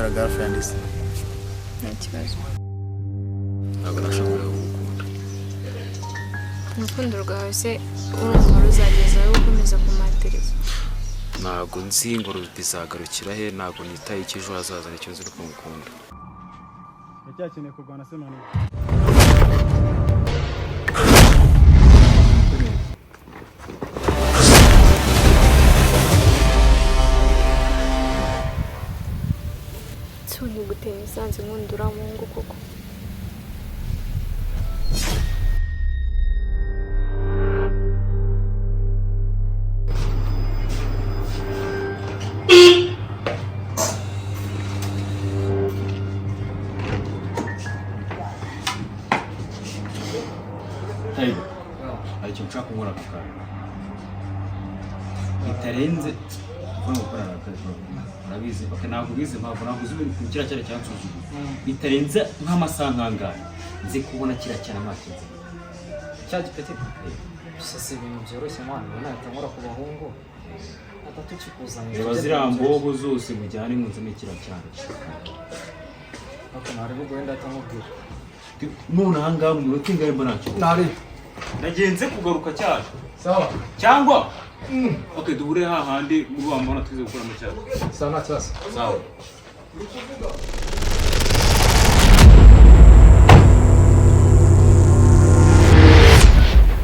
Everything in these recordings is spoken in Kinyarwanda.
kwemera girlfriend se? Nta kibazo. Ntabwo nashobora gukunda. Urukundo rwawe se urumva ruzageza wowe ukomeza kumateriza? Ntabwo nzi ngo bizagarukira he, ntabwo nitaye icy'ejo hazaza nicyo nzi ko mukunda. Ndacyakeneye kurwana se none. Tuni gutera isanze nkundura mu ngo koko. Hey, aricyo nshaka kunkora aka kantu. Bitarenze uvuga gukora akazi. Urabizi baka ntabwo bize mpamvu ntabwo uzi ibintu kira cyane cyansuzuguye. Bitarenze nk'amasaha nkangana nzi kubona kira cyane amatinze. Cyaje pete. Sasa ibintu byoroshye mwana nahita nkora ku bahungu. Atatu kikuzanye. Reba zirambogo zose mujyane munsi n'ikira cyane. Ako nari bwo wenda atamubwira. None ahangaha mu minota ingahe mbona cyo? Nari. Nagenze kugaruka cyane. Sawa. Cyangwa okay, duhure hahandi muri wa mbona twize gukora mu cyaro. Sawa nta kibazo. Sawa.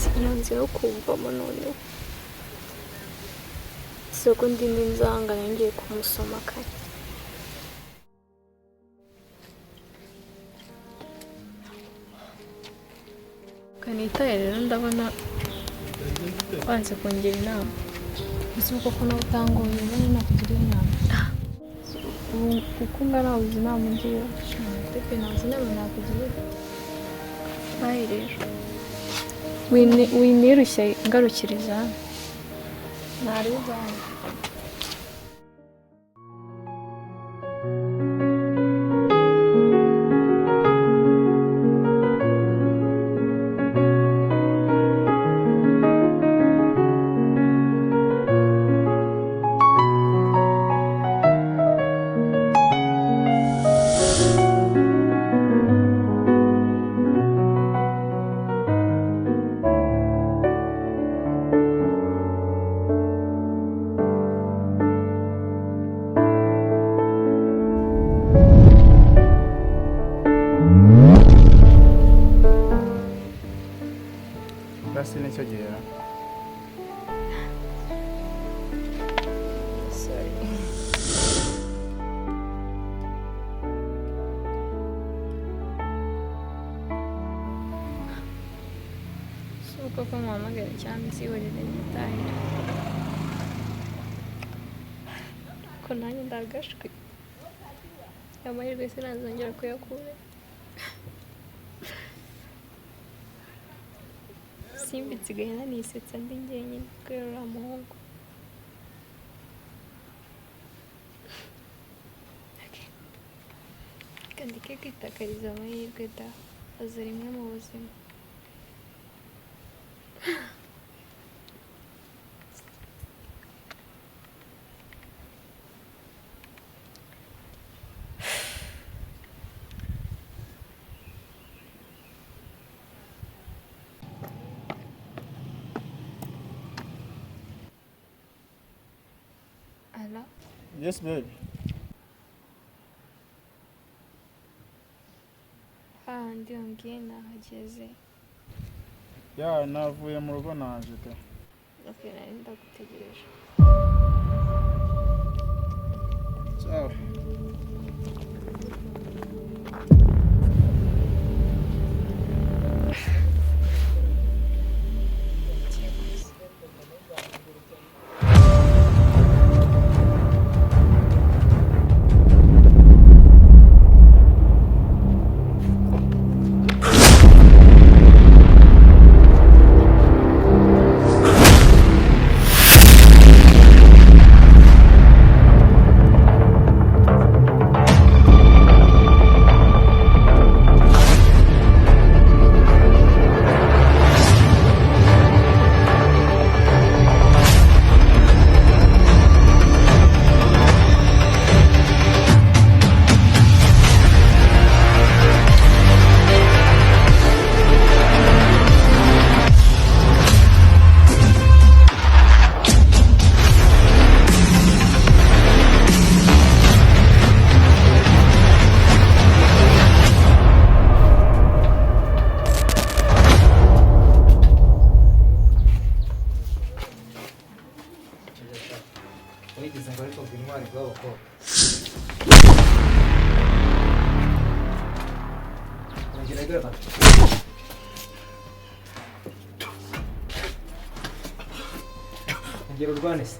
Sinanze yo kumvamo none. Soko ndindi nzanga ngiye kumusoma kare. Kanitaye rero ndabona wanze kongera inama. Ese uko ko nawe utangoye none nakugira inama. Kuko ngana uzi inama ngiye. Tepe nazi inama nakugira. Bayi rero. Winirushye ngarukiriza. Nari uzanye. Basi nicyo gihera. Sorry. Suko ko muhamagara cyangwa se urire nyitaye. Ko nanjye ndagashwe. Amahirwe sinazongera kuyakura. Byimbitse gahina nisetsa ndi njyenyine kubera umuhungu. Kandi ke kwitakariza amahirwe da aza rimwe mu buzima. Hello? Yes baby. Ndi wambwiye nahageze. Ya navuye mu rugo naje pe. Okay, nari ndagutegereje. Ciao. Ngero rwanese.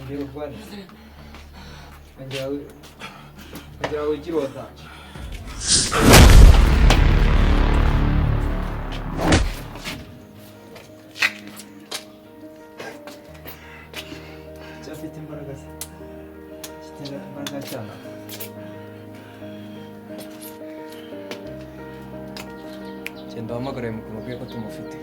Ngero rwanese. Ngero wigirota. Cyafite imbaraga se. Kitera imbaraga cyane. Cyenda hamagara mukuru bwe ko tumufite.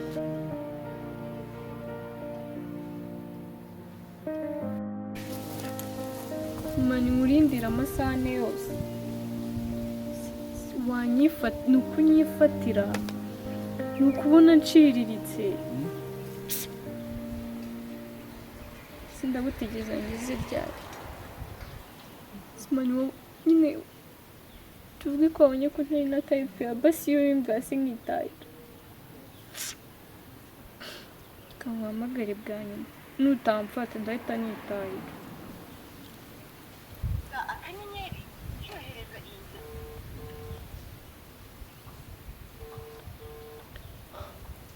mani murindira amasaha yose wanyifata ni ukunyifatira ni ukubona nciriritse sindagutegeza ngize ryari mani wowe nyine tuvuge ko wabonye ko ntari na tayipe ya basi iyo yumva sinkitahira kamuhamagare bwa nyuma nutamfata ndahita nitahira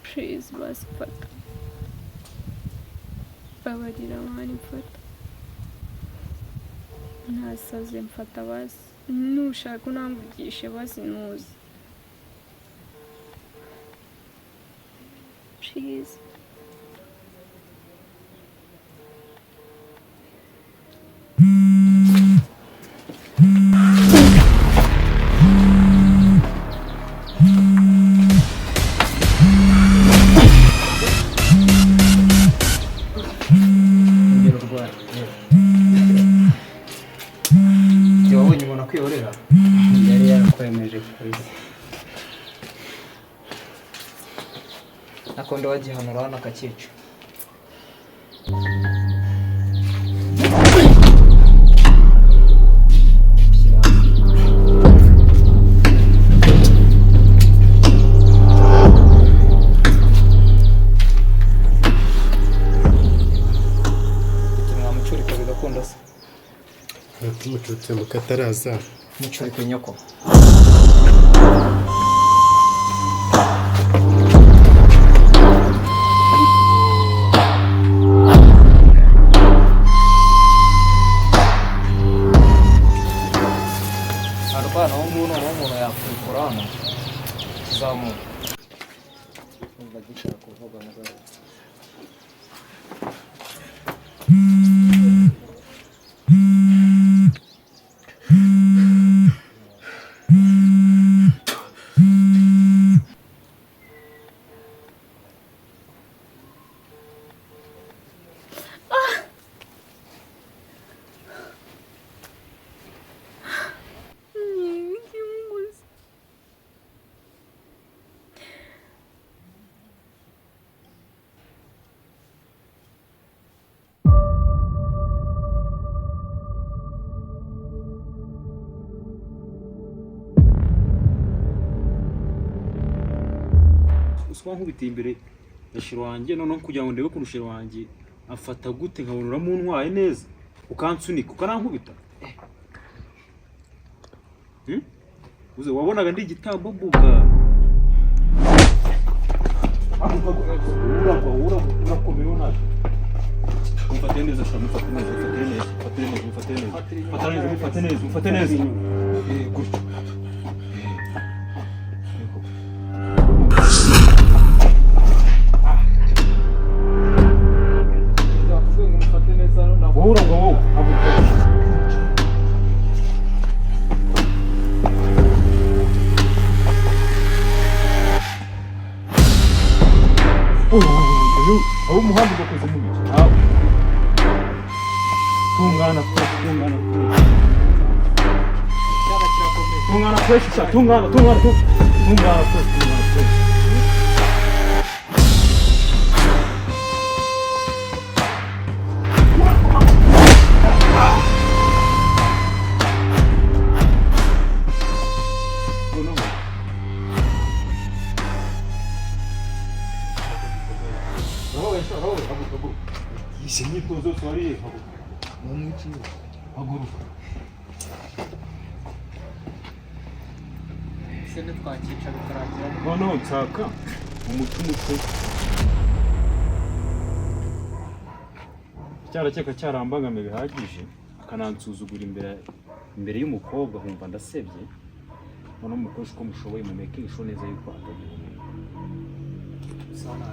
please basi fata babarira mani mfata nasaze mfata basi nushaka unamvugishe basi ntuzi please nakondo wagihanura n'akakicu mwamucurika bigakunda se tumucutse mukataraza mucurika nyoko uswa nkubitiye imbere ya shiro wanjye noneho kugira ngo ndebe kurushira wanjye afata gute nkabonura mu ntwaye neza ukansunika ukanankubita uze wabonaga ndi igitambo buga urakomeye ntabwo umfate neza shira mufate neza mufate neza gutyo Ura ngo abuko aho umuhanda ugakoze mu bice tungana fresh tungana fresh Izi myitozo twariye haguruka. Se ntitwakica bikarangira. Noneho nsaka umutwe cyarakeka cyarambangamiye bihagije akanansuzugura imbere y'umukobwa nkumva ndasebye. Noneho mukoresha uko mushoboye mu making sure neza yuko atagihumeka. Sana.